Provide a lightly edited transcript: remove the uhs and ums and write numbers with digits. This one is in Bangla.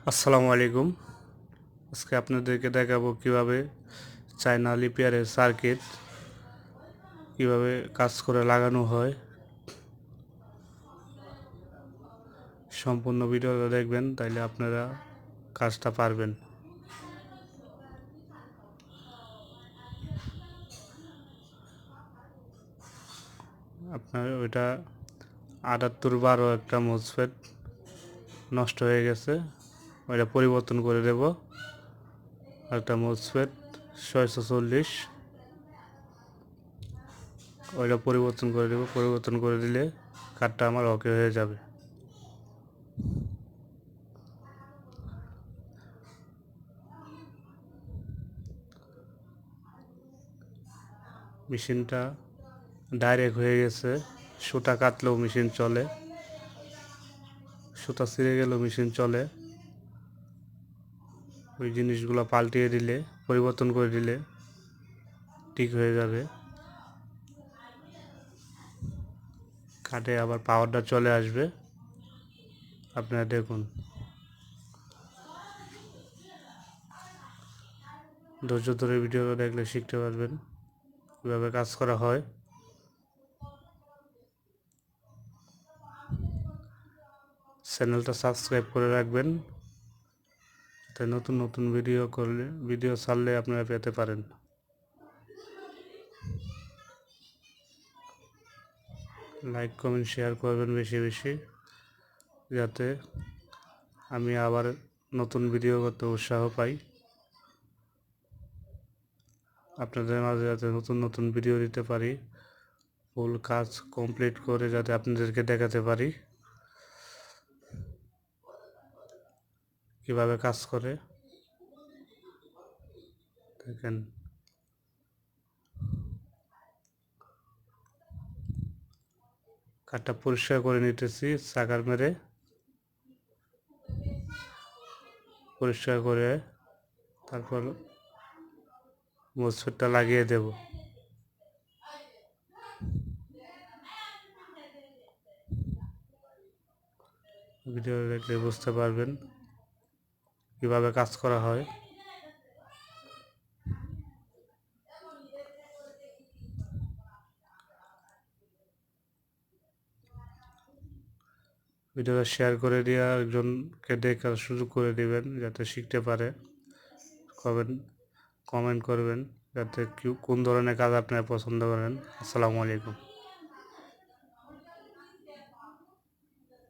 আসসালামু আলাইকুম। আজকে আপনাদেরকে দেখাবো কিভাবে চায়না লিপিয়ারের সার্কিট কিভাবে কাজ করে লাগানো হয়। সম্পূর্ণ ভিডিওটা দেখবেন, তাইলে আপনারা কাজটা পারবেন। আপনার ওইটা 7812 একটা মোসফেট নষ্ট হয়ে গেছে, ওইটা পরিবর্তন করে দেব। একটা মোসফেট 640 ওইটা পরিবর্তন করে দেব। পরিবর্তন করে দিলে কার্ডটা আমার ওকে হয়ে যাবে। মেশিনটা ডাইরেক্ট হয়ে গেছে, সুতা কাটলেও মেশিন চলে, সুতা ছিঁড়ে গেলেও মেশিন চলে। ওই জিনিসগুলো পাল্টিয়ে দিলে, পরিবর্তন করে দিলে ঠিক হয়ে যাবে। কাটে আবার পাওয়ারটা চলে আসবে। আপনারা দেখুন, ধৈর্য ধরে ভিডিওটা দেখলে শিখতে পারবেন কীভাবে কাজ করা হয়। চ্যানেলটা সাবস্ক্রাইব করে রাখবেন, তাই নতুন নতুন ভিডিও ছাড়লে আপনারা পেতে পারেন। লাইক কমেন্ট শেয়ার করবেন বেশি বেশি, যাতে আমি আবার নতুন ভিডিও করতে উৎসাহ পাই। আপনাদের মাঝে যাতে নতুন নতুন ভিডিও দিতে পারি, ফুল কাজ কমপ্লিট করে যাতে আপনাদেরকে দেখাতে পারি কিভাবে কাজ করে। দেখেন, কাঠটা পরিষ্কার করে নিতেছি, সাকার মেরে পরিষ্কার করে তারপর মসফেটটা লাগিয়ে দেব। ভিডিও দেখলে বুঝতে পারবেন কিভাবে কাজ করা হয়। ভিডিওটা শেয়ার করে দিয়ে একজনকে দেখার সুযোগ করে দিবেন, যাতে শিখতে পারে। কমেন্ট করবেন যাতে কোন ধরনের কাজ আপনারা পছন্দ করেন। আসসালামু আলাইকুম।